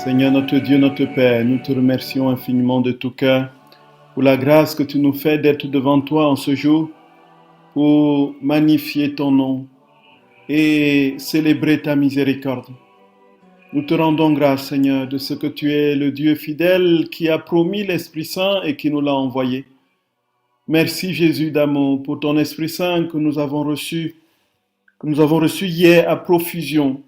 Seigneur notre Dieu, notre Père, nous te remercions infiniment de tout cœur pour la grâce que tu nous fais d'être devant toi en ce jour pour magnifier ton nom et célébrer ta miséricorde. Nous te rendons grâce, Seigneur, de ce que tu es le Dieu fidèle qui a promis l'Esprit Saint et qui nous l'a envoyé. Merci Jésus d'amour pour ton Esprit Saint que nous avons reçu hier à profusion.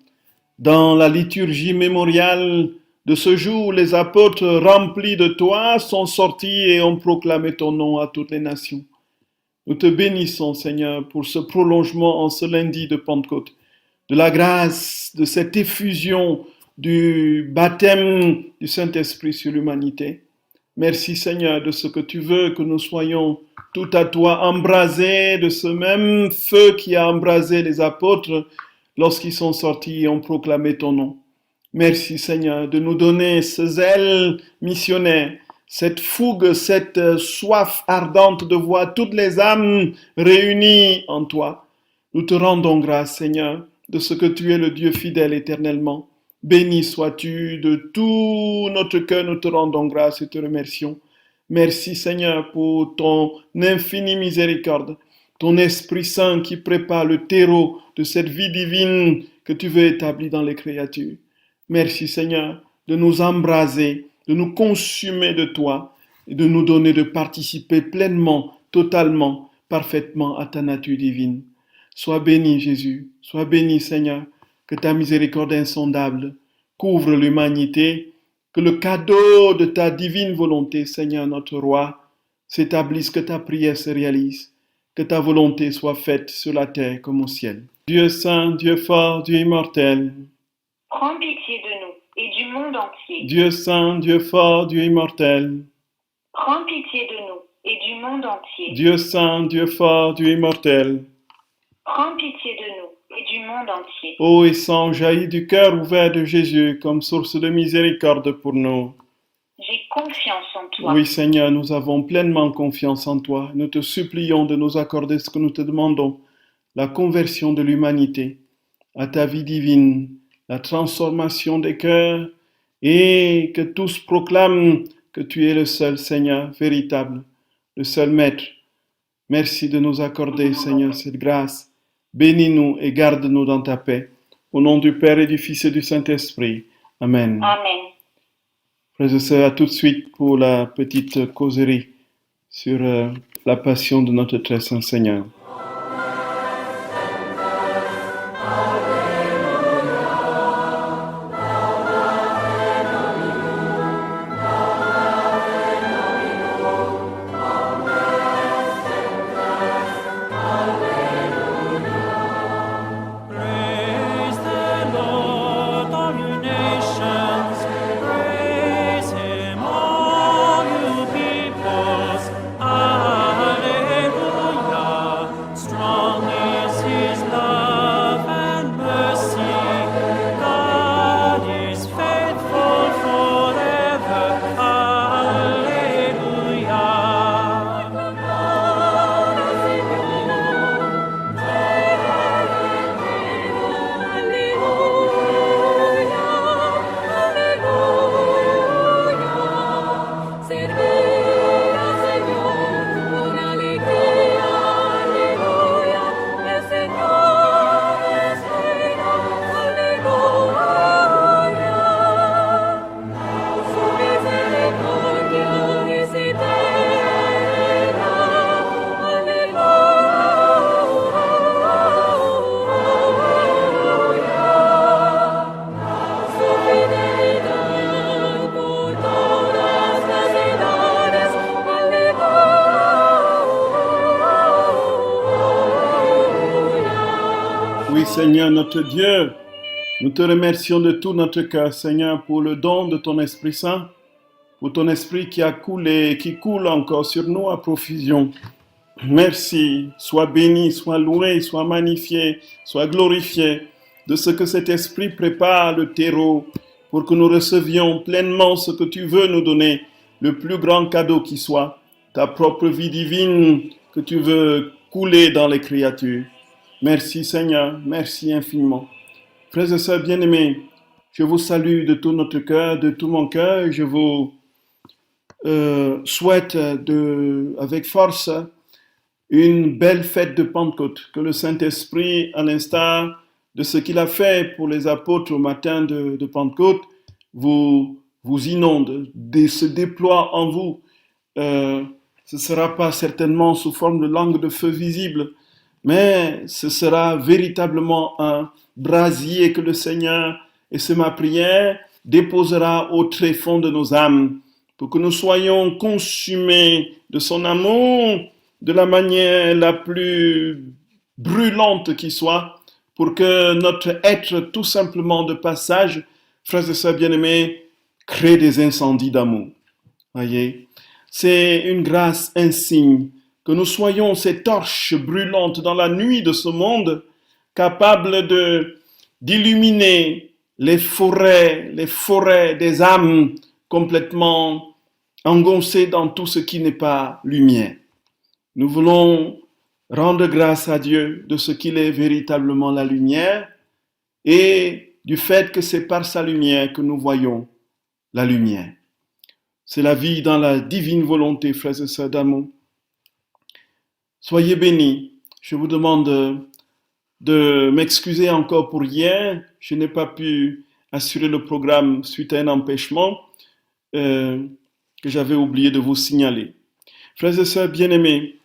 Dans la liturgie mémoriale de ce jour, les apôtres remplis de toi sont sortis et ont proclamé ton nom à toutes les nations. Nous te bénissons, Seigneur, pour ce prolongement en ce lundi de Pentecôte, de la grâce, de cette effusion du baptême du Saint-Esprit sur l'humanité. Merci, Seigneur, de ce que tu veux que nous soyons tout à toi embrasés de ce même feu qui a embrasé les apôtres lorsqu'ils sont sortis et ont proclamé ton nom. Merci, Seigneur, de nous donner ce zèle missionnaire, cette fougue, cette soif ardente de voir toutes les âmes réunies en toi. Nous te rendons grâce, Seigneur, de ce que tu es le Dieu fidèle éternellement. Béni sois-tu de tout notre cœur, nous te rendons grâce et te remercions. Merci, Seigneur, pour ton infinie miséricorde, ton Esprit Saint qui prépare le terreau de cette vie divine que tu veux établir dans les créatures. Merci, Seigneur, de nous embraser, de nous consumer de toi et de nous donner de participer pleinement, totalement, parfaitement à ta nature divine. Sois béni, Jésus, sois béni, Seigneur, que ta miséricorde insondable couvre l'humanité, que le cadeau de ta divine volonté, Seigneur notre roi, s'établisse, que ta prière se réalise, que ta volonté soit faite sur la terre comme au ciel. Dieu saint, Dieu fort, Dieu immortel, prends pitié de nous et du monde entier. Dieu saint, Dieu fort, Dieu immortel, prends pitié de nous et du monde entier. Dieu saint, Dieu fort, Dieu immortel, prends pitié de nous et du monde entier. Ô et sang jaillit du cœur ouvert de Jésus comme source de miséricorde pour nous. J'ai confiance en toi. Oui, Seigneur, nous avons pleinement confiance en toi. Nous te supplions de nous accorder ce que nous te demandons, la conversion de l'humanité à ta vie divine, la transformation des cœurs, et que tous proclament que tu es le seul Seigneur véritable, le seul Maître. Merci de nous accorder, Seigneur, cette grâce. Bénis-nous et garde-nous dans ta paix. Au nom du Père et du Fils et du Saint-Esprit. Amen. Amen. Frères et sœurs, à tout de suite pour la petite causerie sur la passion de notre très saint Seigneur. Oui, Seigneur notre Dieu, nous te remercions de tout notre cœur, Seigneur, pour le don de ton Esprit Saint, pour ton Esprit qui a coulé et qui coule encore sur nous à profusion. Merci, sois béni, sois loué, sois magnifié, sois glorifié de ce que cet Esprit prépare le terreau pour que nous recevions pleinement ce que tu veux nous donner, le plus grand cadeau qui soit, ta propre vie divine que tu veux couler dans les créatures. Merci Seigneur, merci infiniment. Frères et sœurs bien-aimés, Je vous salue de tout notre cœur, de tout mon cœur. Je vous souhaite avec force une belle fête de Pentecôte. Que le Saint-Esprit, à l'instar de ce qu'il a fait pour les apôtres au matin de Pentecôte, vous inonde, se déploie en vous. Ce ne sera pas certainement sous forme de langue de feu visible, mais ce sera véritablement un brasier que le Seigneur, et c'est ma prière, déposera au tréfonds de nos âmes, pour que nous soyons consumés de son amour de la manière la plus brûlante qui soit, pour que notre être tout simplement de passage, frères et sœurs bien-aimés, crée des incendies d'amour. Voyez, c'est une grâce insigne que nous soyons ces torches brûlantes dans la nuit de ce monde, capables d'illuminer les forêts des âmes complètement engoncées dans tout ce qui n'est pas lumière. Nous voulons rendre grâce à Dieu de ce qu'il est véritablement la lumière et du fait que c'est par sa lumière que nous voyons la lumière. C'est la vie dans la divine volonté, frères et sœurs d'amour. Soyez bénis. Je vous demande de m'excuser encore pour hier. Je n'ai pas pu assurer le programme suite à un empêchement que j'avais oublié de vous signaler. Frères et sœurs bien-aimés,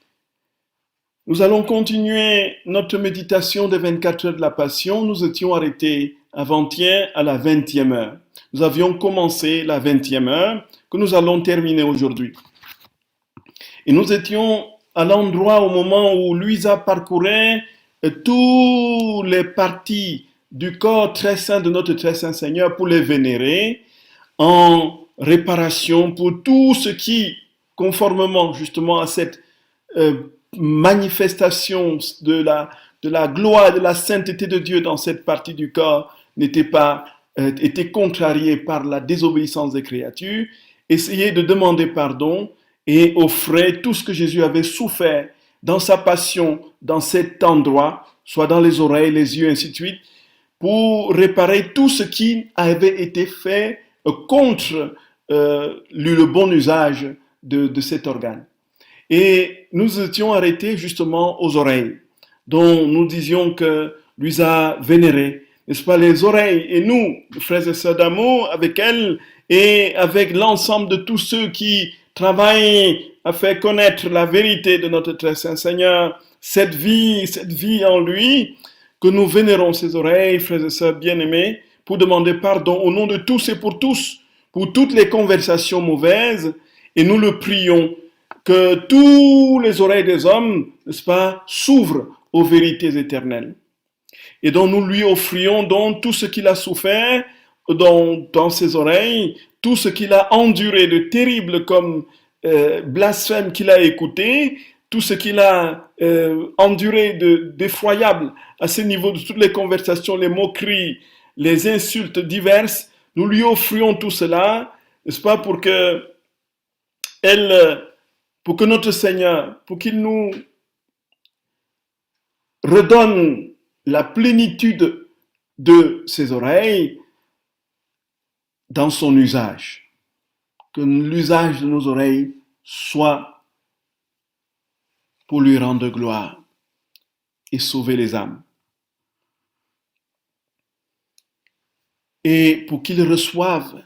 nous allons continuer notre méditation des 24 heures de la Passion. Nous étions arrêtés avant-hier à la 20e heure. Nous avions commencé la 20e heure que nous allons terminer aujourd'hui. Et nous étions à l'endroit au moment où Louisa parcourait tous les parties du corps très saint de notre très saint Seigneur pour les vénérer en réparation pour tout ce qui, conformément justement à cette manifestation de la gloire, de la sainteté de Dieu dans cette partie du corps, était contrarié par la désobéissance des créatures, essayer de demander pardon et offrir tout ce que Jésus avait souffert dans sa passion, dans cet endroit, soit dans les oreilles, les yeux, ainsi de suite, pour réparer tout ce qui avait été fait contre le bon usage de cet organe. Et nous étions arrêtés justement aux oreilles, dont nous disions que lui a vénéré, n'est-ce pas, les oreilles. Et nous, frères et sœurs d'amour, avec elle et avec l'ensemble de tous ceux qui travaillent à faire connaître la vérité de notre très saint Seigneur, cette vie en lui, que nous vénérons ses oreilles, frères et sœurs bien-aimés, pour demander pardon au nom de tous et pour tous, pour toutes les conversations mauvaises, et nous le prions que tous les oreilles des hommes, n'est-ce pas, s'ouvrent aux vérités éternelles. Et donc nous lui offrions donc tout ce qu'il a souffert dans ses oreilles, tout ce qu'il a enduré de terrible comme blasphème qu'il a écouté, tout ce qu'il a enduré d'effroyable à ce niveau de toutes les conversations, les moqueries, les insultes diverses. Nous lui offrions tout cela, n'est-ce pas, pour que notre Seigneur, pour qu'il nous redonne la plénitude de ses oreilles dans son usage. Que l'usage de nos oreilles soit pour lui rendre gloire et sauver les âmes. Et pour qu'il reçoive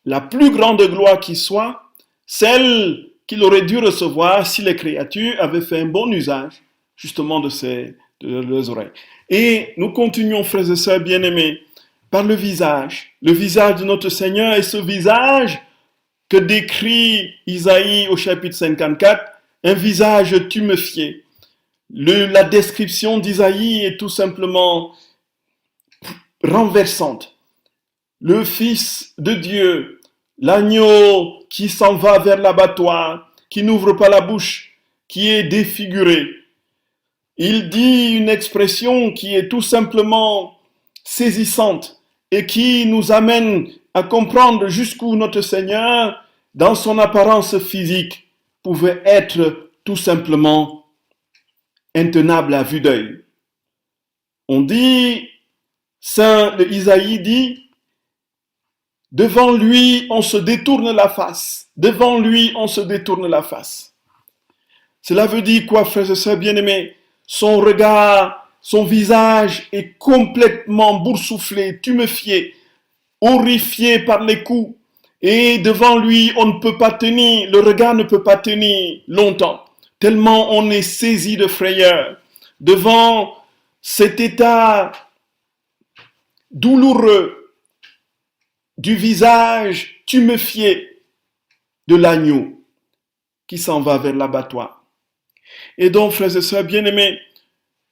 la plus grande gloire qui soit, celle qu'il aurait dû recevoir si les créatures avaient fait un bon usage justement de leurs oreilles. Et nous continuons, frères et sœurs bien-aimés, par le visage de notre Seigneur, et ce visage que décrit Isaïe au chapitre 54, un visage tuméfié. La description d'Isaïe est tout simplement renversante. Le Fils de Dieu, l'agneau qui s'en va vers l'abattoir, qui n'ouvre pas la bouche, qui est défiguré. Il dit une expression qui est tout simplement saisissante et qui nous amène à comprendre jusqu'où notre Seigneur, dans son apparence physique, pouvait être tout simplement intenable à vue d'œil. On dit, Saint Isaïe dit, Devant lui, on se détourne la face. Devant lui, on se détourne la face. Cela veut dire quoi, frères et sœurs bien-aimés? Son regard, son visage est complètement boursouflé, tuméfié, horrifié par les coups. Et devant lui, on ne peut pas tenir, le regard ne peut pas tenir longtemps, tellement on est saisi de frayeur. Devant cet état douloureux du visage tuméfié de l'agneau qui s'en va vers l'abattoir. Et donc, frères et sœurs bien-aimés,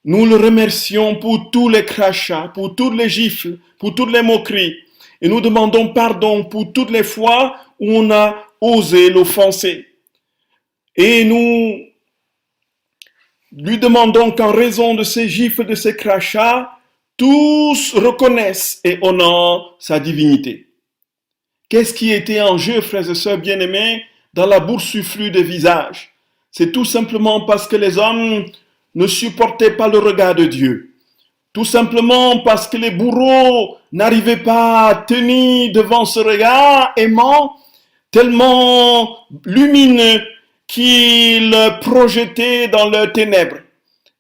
nous le remercions pour tous les crachats, pour toutes les gifles, pour toutes les moqueries. Et nous demandons pardon pour toutes les fois où on a osé l'offenser. Et nous lui demandons qu'en raison de ces gifles, de ces crachats, tous reconnaissent et honorent sa divinité. Qu'est-ce qui était en jeu, frères et sœurs bien-aimés, dans la boursouflure des visages? C'est tout simplement parce que les hommes ne supportaient pas le regard de Dieu. Tout simplement parce que les bourreaux n'arrivaient pas à tenir devant ce regard aimant, tellement lumineux qu'il projetait dans leurs ténèbres.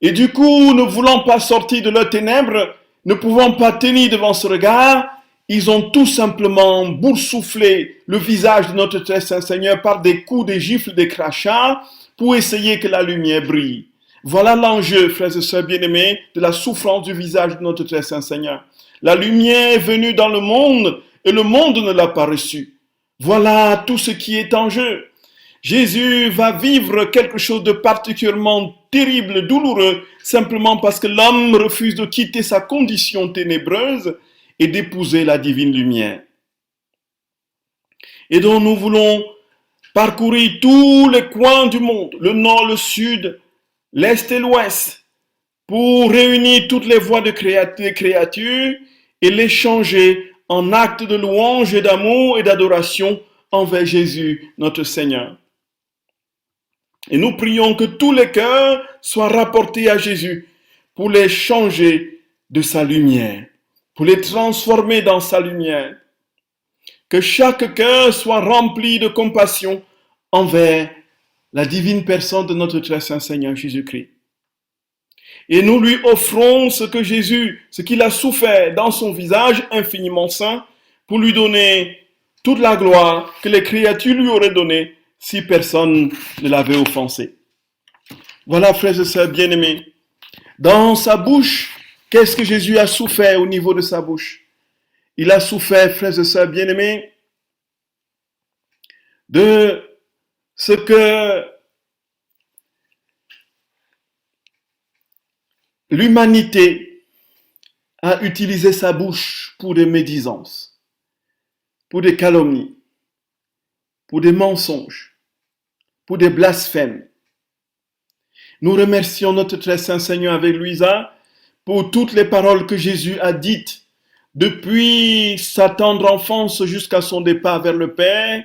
Et du coup, ne voulant pas sortir de leurs ténèbres, ne pouvant pas tenir devant ce regard, ils ont tout simplement boursouflé le visage de notre très saint Seigneur par des coups, des gifles, des crachats, pour essayer que la lumière brille. Voilà l'enjeu, frères et sœurs bien-aimés, de la souffrance du visage de notre très saint Seigneur. La lumière est venue dans le monde et le monde ne l'a pas reçue. Voilà tout ce qui est en jeu. Jésus va vivre quelque chose de particulièrement terrible, douloureux, simplement parce que l'homme refuse de quitter sa condition ténébreuse et d'épouser la divine lumière. Et donc nous voulons parcourir tous les coins du monde, le nord, le sud, l'est et l'ouest, pour réunir toutes les voix des créatures et les changer en actes de louange et d'amour et d'adoration envers Jésus, notre Seigneur. Et nous prions que tous les cœurs soient rapportés à Jésus pour les changer de sa lumière, pour les transformer dans sa lumière. Que chaque cœur soit rempli de compassion envers la divine personne de notre très saint Seigneur Jésus-Christ. Et nous lui offrons ce que Jésus, ce qu'il a souffert dans son visage infiniment saint, pour lui donner toute la gloire que les créatures lui auraient donnée si personne ne l'avait offensé. Voilà, frères et sœurs bien-aimés, dans sa bouche, qu'est-ce que Jésus a souffert au niveau de sa bouche? Il a souffert, frères et sœurs bien-aimés, de ce que l'humanité a utilisé sa bouche pour des médisances, pour des calomnies, pour des mensonges, pour des blasphèmes. Nous remercions notre très saint Seigneur avec Louisa pour toutes les paroles que Jésus a dites depuis sa tendre enfance jusqu'à son départ vers le Père,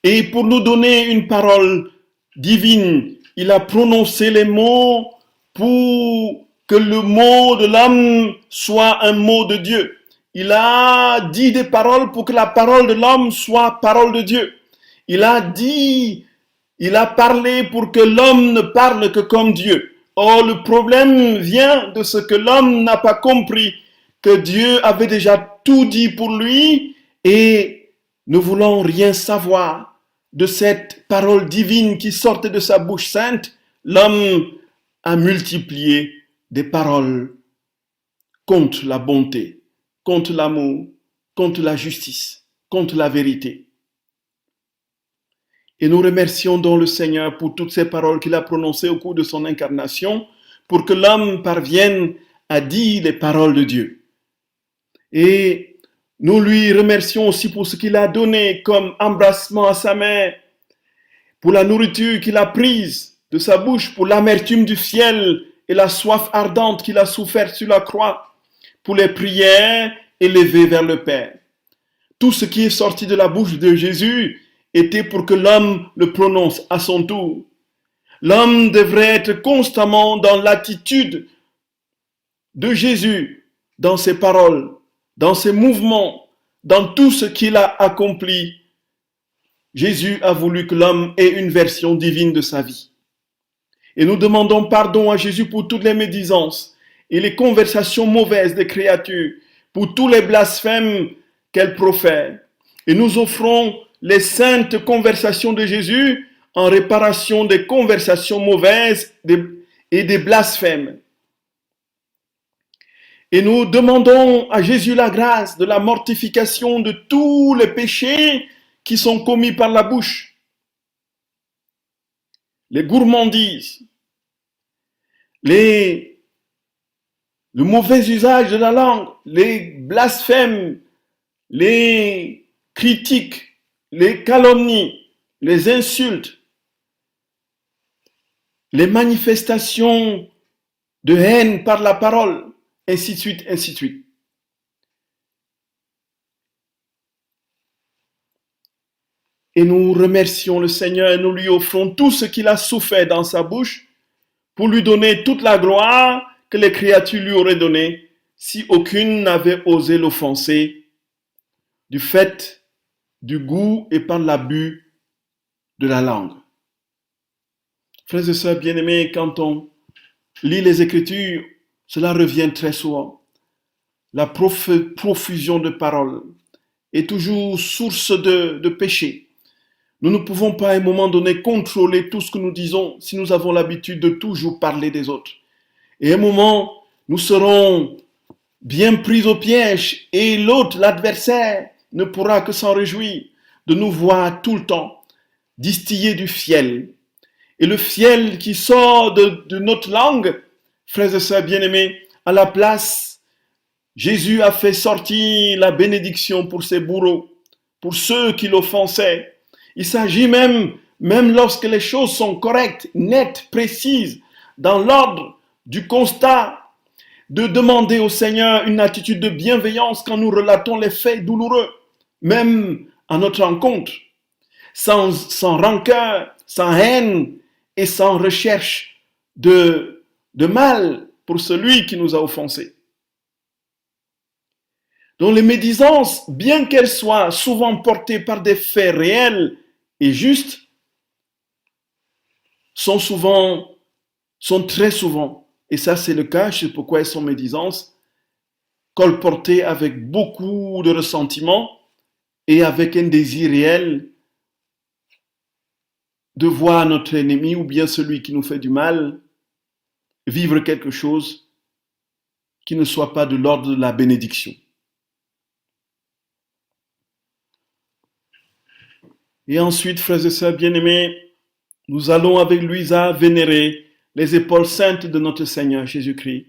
et pour nous donner une parole divine. Il a prononcé les mots pour que le mot de l'homme soit un mot de Dieu. Il a dit des paroles pour que la parole de l'homme soit parole de Dieu. Il a parlé pour que l'homme ne parle que comme Dieu. Or, le problème vient de ce que l'homme n'a pas compris, que Dieu avait déjà tout dit pour lui et ne voulant rien savoir de cette parole divine qui sortait de sa bouche sainte, l'homme a multiplié des paroles contre la bonté, contre l'amour, contre la justice, contre la vérité. Et nous remercions donc le Seigneur pour toutes ces paroles qu'il a prononcées au cours de son incarnation, pour que l'homme parvienne à dire les paroles de Dieu. Et nous lui remercions aussi pour ce qu'il a donné comme embrassement à sa mère, pour la nourriture qu'il a prise de sa bouche, pour l'amertume du fiel et la soif ardente qu'il a souffert sur la croix, pour les prières élevées vers le Père. Tout ce qui est sorti de la bouche de Jésus était pour que l'homme le prononce à son tour. L'homme devrait être constamment dans l'attitude de Jésus, dans ses paroles, dans ses mouvements, dans tout ce qu'il a accompli, Jésus a voulu que l'homme ait une version divine de sa vie. Et nous demandons pardon à Jésus pour toutes les médisances et les conversations mauvaises des créatures, pour tous les blasphèmes qu'elles profèrent. Et nous offrons les saintes conversations de Jésus en réparation des conversations mauvaises et des blasphèmes. Et nous demandons à Jésus la grâce de la mortification de tous les péchés qui sont commis par la bouche. Les gourmandises, le mauvais usage de la langue, les blasphèmes, les critiques, les calomnies, les insultes, les manifestations de haine par la parole, ainsi de suite, ainsi de suite. Et nous remercions le Seigneur et nous lui offrons tout ce qu'il a souffert dans sa bouche pour lui donner toute la gloire que les créatures lui auraient donnée si aucune n'avait osé l'offenser du fait du goût et par l'abus de la langue. Frères et sœurs bien-aimés, quand on lit les Écritures, cela revient très souvent. La profusion de paroles est toujours source de péché. Nous ne pouvons pas à un moment donné contrôler tout ce que nous disons si nous avons l'habitude de toujours parler des autres. Et à un moment, nous serons bien pris au piège et l'autre, l'adversaire, ne pourra que s'en réjouir de nous voir tout le temps distiller du fiel. Et le fiel qui sort de notre langue, frères et sœurs bien-aimés, à la place, Jésus a fait sortir la bénédiction pour ses bourreaux, pour ceux qui l'offensaient. Il s'agit même lorsque les choses sont correctes, nettes, précises, dans l'ordre du constat, de demander au Seigneur une attitude de bienveillance quand nous relatons les faits douloureux, même à notre rencontre, sans rancœur, sans haine et sans recherche de mal pour celui qui nous a offensés. Donc les médisances, bien qu'elles soient souvent portées par des faits réels et justes, sont très souvent, et ça c'est le cas, c'est pourquoi elles sont médisances, colportées avec beaucoup de ressentiment et avec un désir réel de voir notre ennemi ou bien celui qui nous fait du mal vivre quelque chose qui ne soit pas de l'ordre de la bénédiction. Et ensuite, frères et sœurs bien-aimés, nous allons avec Louisa vénérer les épaules saintes de notre Seigneur Jésus-Christ.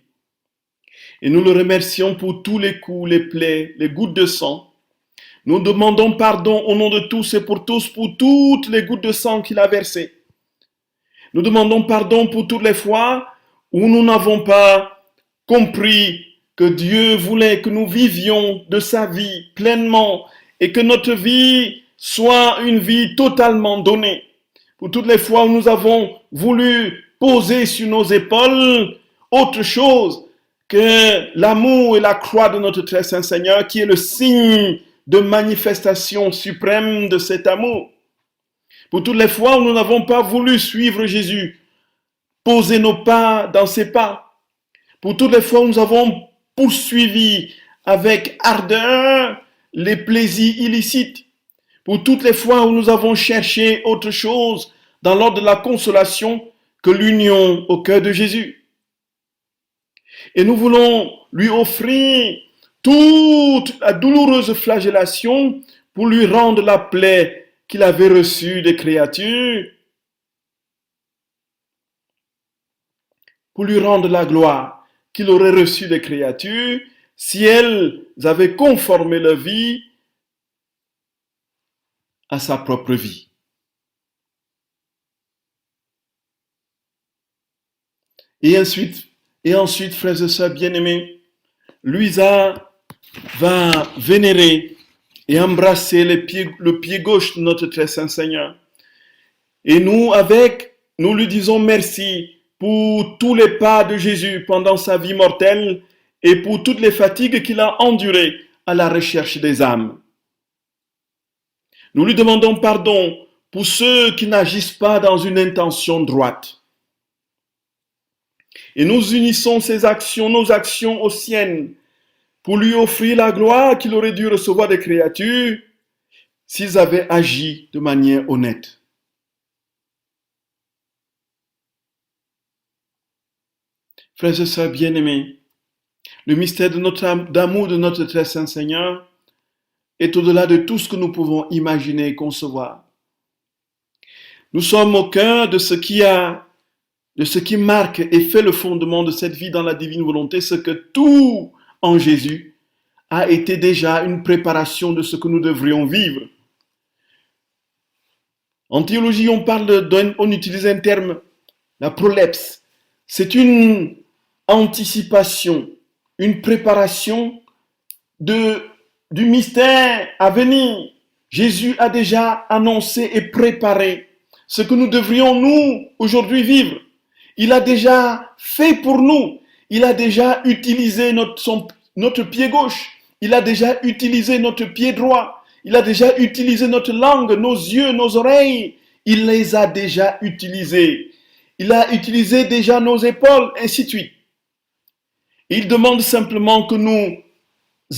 Et nous le remercions pour tous les coups, les plaies, les gouttes de sang. Nous demandons pardon au nom de tous et pour tous pour toutes les gouttes de sang qu'il a versées. Nous demandons pardon pour toutes les fois où nous n'avons pas compris que Dieu voulait que nous vivions de sa vie pleinement et que notre vie soit une vie totalement donnée. Pour toutes les fois où nous avons voulu poser sur nos épaules autre chose que l'amour et la croix de notre très saint Seigneur, qui est le signe de manifestation suprême de cet amour. Pour toutes les fois où nous n'avons pas voulu suivre Jésus, poser nos pas dans ses pas. Pour toutes les fois où nous avons poursuivi avec ardeur les plaisirs illicites. Pour toutes les fois où nous avons cherché autre chose dans l'ordre de la consolation que l'union au cœur de Jésus. Et nous voulons lui offrir toute la douloureuse flagellation pour lui rendre la plaie qu'il avait reçue des créatures, pour lui rendre la gloire qu'il aurait reçue des créatures si elles avaient conformé leur vie à sa propre vie. Et ensuite, frères et sœurs bien-aimés, Louisa va vénérer et embrasser le pied gauche de notre très saint Seigneur. Et nous lui disons merci pour tous les pas de Jésus pendant sa vie mortelle et pour toutes les fatigues qu'il a endurées à la recherche des âmes. Nous lui demandons pardon pour ceux qui n'agissent pas dans une intention droite. Et nous unissons nos actions aux siennes, pour lui offrir la gloire qu'il aurait dû recevoir des créatures s'ils avaient agi de manière honnête. Frères et sœurs bien-aimés, le mystère d'amour de notre très saint Seigneur est au-delà de tout ce que nous pouvons imaginer et concevoir. Nous sommes au cœur de ce qui marque et fait le fondement de cette vie dans la divine volonté, ce que tout en Jésus a été déjà une préparation de ce que nous devrions vivre. En théologie, on utilise un terme, la prolepse. C'est une anticipation, une préparation du mystère à venir. Jésus a déjà annoncé et préparé ce que nous devrions, nous, aujourd'hui vivre. Il a déjà fait pour nous. Il a déjà utilisé notre pied gauche. Il a déjà utilisé notre pied droit. Il a déjà utilisé notre langue, nos yeux, nos oreilles. Il les a déjà utilisés. Il a utilisé déjà nos épaules, ainsi de suite. Il demande simplement que nous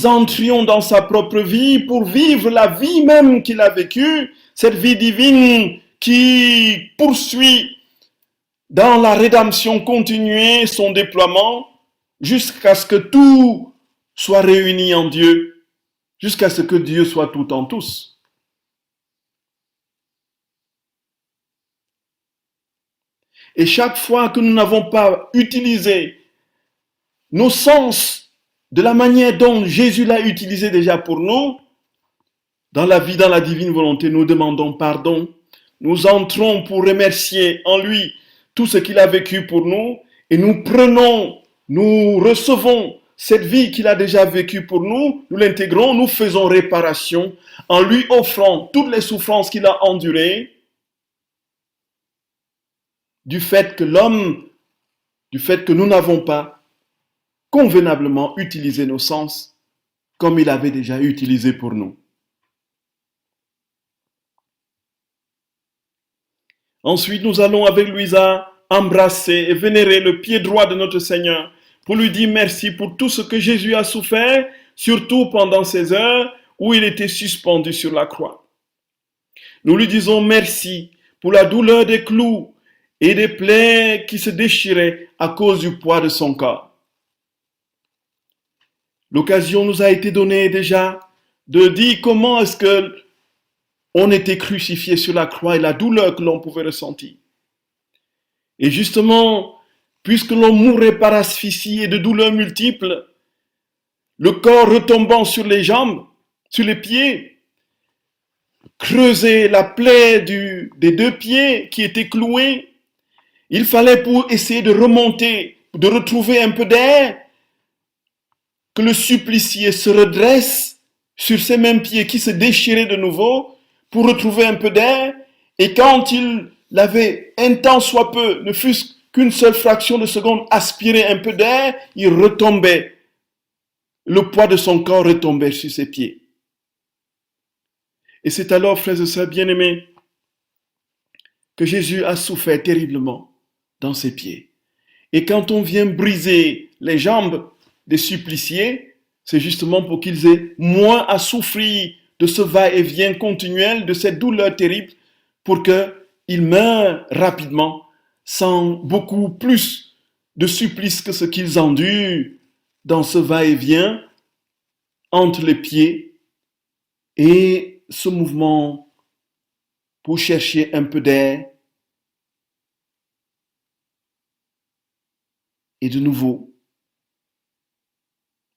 entrions dans sa propre vie pour vivre la vie même qu'il a vécue, cette vie divine qui poursuit dans la rédemption continuée son déploiement jusqu'à ce que tout soit réuni en Dieu, jusqu'à ce que Dieu soit tout en tous. Et chaque fois que nous n'avons pas utilisé nos sens de la manière dont Jésus l'a utilisé déjà pour nous, dans la vie, dans la divine volonté, nous demandons pardon. Nous entrons pour remercier en lui tout ce qu'il a vécu pour nous et nous recevons cette vie qu'il a déjà vécue pour nous, nous l'intégrons, nous faisons réparation en lui offrant toutes les souffrances qu'il a endurées du fait que nous n'avons pas convenablement utiliser nos sens comme il avait déjà utilisé pour nous. Ensuite, nous allons avec Louisa embrasser et vénérer le pied droit de notre Seigneur pour lui dire merci pour tout ce que Jésus a souffert, surtout pendant ces heures où il était suspendu sur la croix. Nous lui disons merci pour la douleur des clous et des plaies qui se déchiraient à cause du poids de son corps. L'occasion nous a été donnée déjà de dire comment est-ce que on était crucifié sur la croix et la douleur que l'on pouvait ressentir. Et justement, puisque l'on mourait par asphyxie et de douleurs multiples, le corps retombant sur les jambes, sur les pieds, creuser la plaie des deux pieds qui étaient cloués, il fallait pour essayer de remonter, de retrouver un peu d'air, que le supplicié se redresse sur ses mêmes pieds qui se déchiraient de nouveau pour retrouver un peu d'air, et quand il l'avait un tant soit peu, ne fût-ce qu'une seule fraction de seconde, aspiré un peu d'air, il retombait. Le poids de son corps retombait sur ses pieds. Et c'est alors, frères et sœurs bien-aimés, que Jésus a souffert terriblement dans ses pieds. Et quand on vient briser les jambes des suppliciés, c'est justement pour qu'ils aient moins à souffrir de ce va-et-vient continuel, de cette douleur terrible, pour qu'ils meurent rapidement, sans beaucoup plus de supplices que ce qu'ils endurent dans ce va-et-vient entre les pieds et ce mouvement pour chercher un peu d'air. Et de nouveau,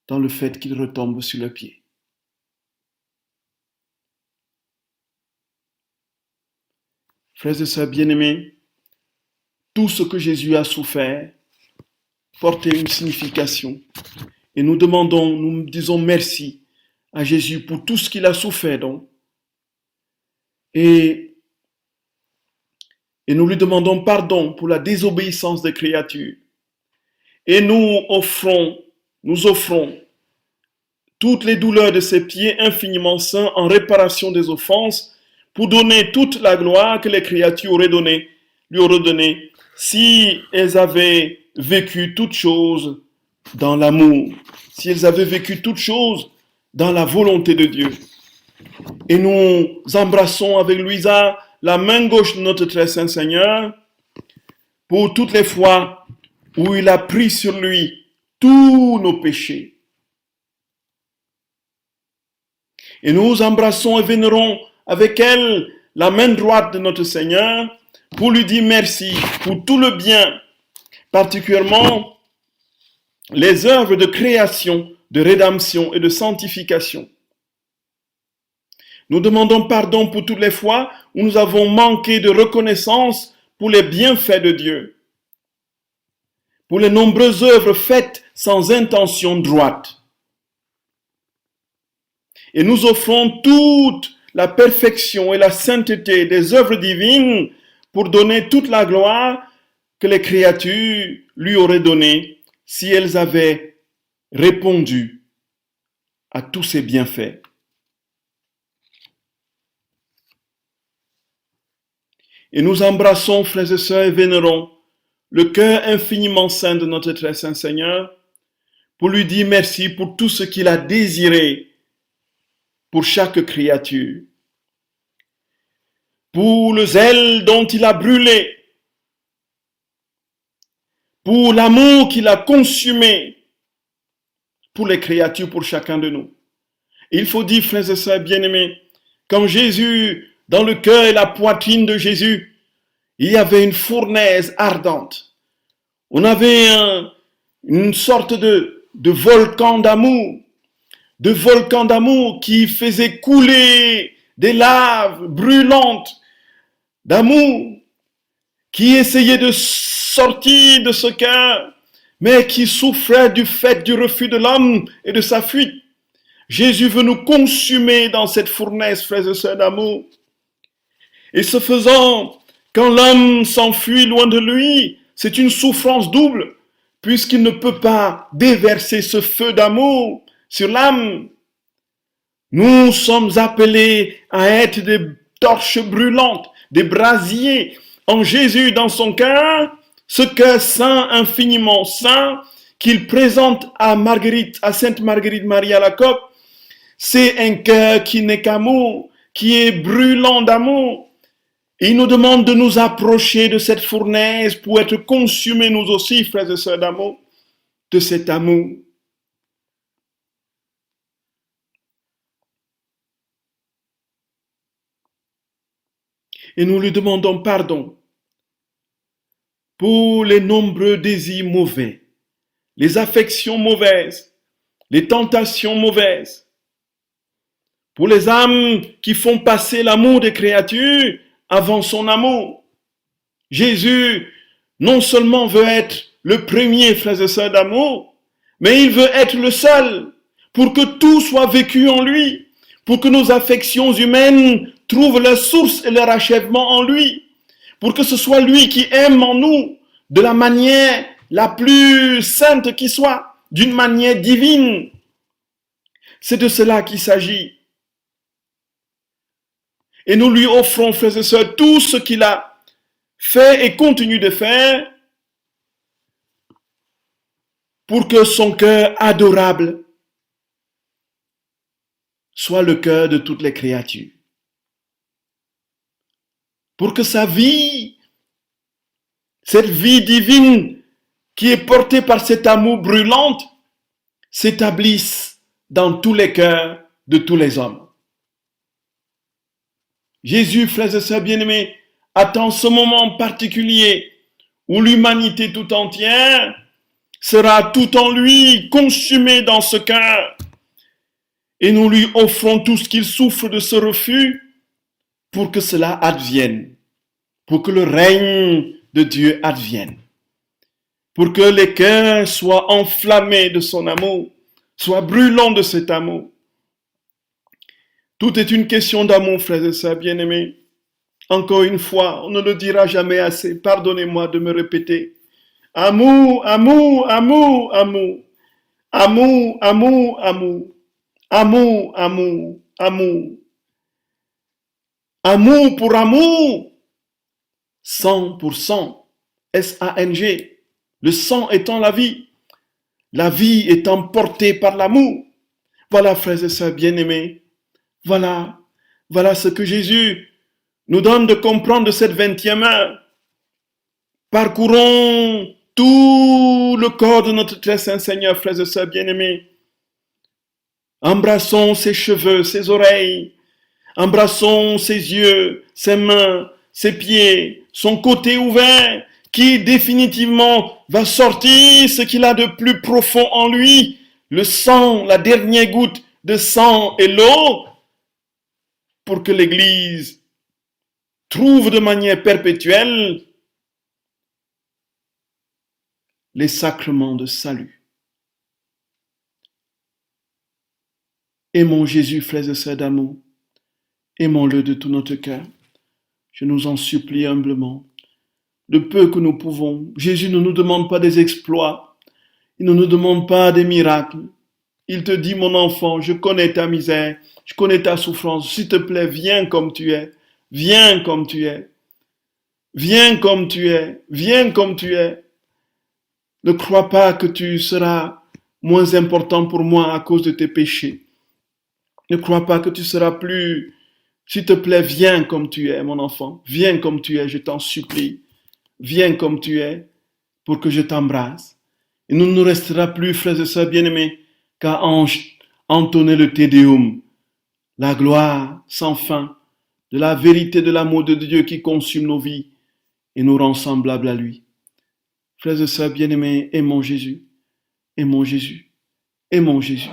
dans le fait qu'il retombe sur le pied. Frères et sœurs bien-aimés, tout ce que Jésus a souffert portait une signification. Et nous disons merci à Jésus pour tout ce qu'il a souffert donc. Et nous lui demandons pardon pour la désobéissance des créatures. Et nous offrons toutes les douleurs de ses pieds infiniment saints en réparation des offenses pour donner toute la gloire que les créatures lui auraient donnée si elles avaient vécu toutes choses dans l'amour, si elles avaient vécu toutes choses dans la volonté de Dieu. Et nous embrassons avec Louisa la main gauche de notre très saint Seigneur pour toutes les fois où il a pris sur lui tous nos péchés. Et nous embrassons et vénérons avec elle la main droite de notre Seigneur pour lui dire merci pour tout le bien, particulièrement les œuvres de création, de rédemption et de sanctification. Nous demandons pardon pour toutes les fois où nous avons manqué de reconnaissance pour les bienfaits de Dieu, pour les nombreuses œuvres faites sans intention droite. Et nous offrons toute la perfection et la sainteté des œuvres divines pour donner toute la gloire que les créatures lui auraient donnée si elles avaient répondu à tous ses bienfaits. Et nous embrassons, frères et sœurs, et vénérons le cœur infiniment saint de notre très saint Seigneur pour lui dire merci pour tout ce qu'il a désiré pour chaque créature, pour le zèle dont il a brûlé, pour l'amour qu'il a consumé pour les créatures, pour chacun de nous. Et il faut dire, frères et sœurs bien-aimés, comme Jésus, dans le cœur et la poitrine de Jésus, il y avait une fournaise ardente. On avait une sorte de volcan d'amour, qui faisait couler des laves brûlantes d'amour, qui essayait de sortir de ce cœur, mais qui souffrait du fait du refus de l'homme et de sa fuite. Jésus veut nous consumer dans cette fournaise, frères et sœurs d'amour. Et ce faisant, quand l'homme s'enfuit loin de lui, c'est une souffrance double, puisqu'il ne peut pas déverser ce feu d'amour sur l'âme. Nous sommes appelés à être des torches brûlantes, des brasiers en Jésus dans son cœur, ce cœur saint, infiniment saint, qu'il présente à Marguerite, à Sainte Marguerite Marie Alacoque. C'est un cœur qui n'est qu'amour, qui est brûlant d'amour. Et il nous demande de nous approcher de cette fournaise pour être consumés nous aussi, frères et sœurs d'amour, de cet amour. Et nous lui demandons pardon pour les nombreux désirs mauvais, les affections mauvaises, les tentations mauvaises, pour les âmes qui font passer l'amour des créatures avant son amour. Jésus non seulement veut être le premier, frères et sœurs d'amour, mais il veut être le seul pour que tout soit vécu en lui, pour que nos affections humaines trouvent leur source et leur achèvement en lui, pour que ce soit lui qui aime en nous de la manière la plus sainte qui soit, d'une manière divine. C'est de cela qu'il s'agit. Et nous lui offrons, frères et sœurs, tout ce qu'il a fait et continue de faire pour que son cœur adorable soit le cœur de toutes les créatures. Pour que sa vie, cette vie divine qui est portée par cet amour brûlant, s'établisse dans tous les cœurs de tous les hommes. Jésus, frères et sœurs bien-aimés, attend ce moment particulier où l'humanité tout entière sera tout en lui consumée dans ce cœur. Et nous lui offrons tout ce qu'il souffre de ce refus pour que cela advienne, pour que le règne de Dieu advienne, pour que les cœurs soient enflammés de son amour, soient brûlants de cet amour. Tout est une question d'amour, frères et sœurs bien-aimés. Encore une fois, on ne le dira jamais assez. Pardonnez-moi de me répéter. Amour, amour, amour, amour. Amour, amour, amour. Amour, amour, amour. Amour pour amour. 100%. S-A-N-G. Le sang étant la vie étant portée par l'amour. Voilà, frères et sœurs bien-aimés, voilà ce que Jésus nous donne de comprendre de cette 20e heure. Parcourons tout le corps de notre très saint Seigneur, frères et sœurs bien-aimés. Embrassons ses cheveux, ses oreilles, embrassons ses yeux, ses mains, ses pieds, son côté ouvert, qui définitivement va sortir ce qu'il a de plus profond en lui, le sang, la dernière goutte de sang et l'eau, pour que l'Église trouve de manière perpétuelle les sacrements de salut. Aimons Jésus, frères et sœurs d'amour, aimons-le de tout notre cœur. Je nous en supplie humblement. Le peu que nous pouvons. Jésus ne nous demande pas des exploits. Il ne nous demande pas des miracles. Il te dit, mon enfant, je connais ta misère, je connais ta souffrance. S'il te plaît, viens comme tu es. Viens comme tu es. Viens comme tu es. Viens comme tu es. Ne crois pas que tu seras moins important pour moi à cause de tes péchés. Ne crois pas que tu seras plus... S'il te plaît, viens comme tu es, mon enfant. Viens comme tu es, je t'en supplie. Viens comme tu es pour que je t'embrasse. Il ne nous restera plus, frères et sœurs bien-aimés, qu'à entonner le Te Deum, la gloire sans fin de la vérité de l'amour de Dieu qui consume nos vies et nous rend semblables à lui. Frères et sœurs bien-aimés, aimons Jésus, aimons Jésus, aimons Jésus.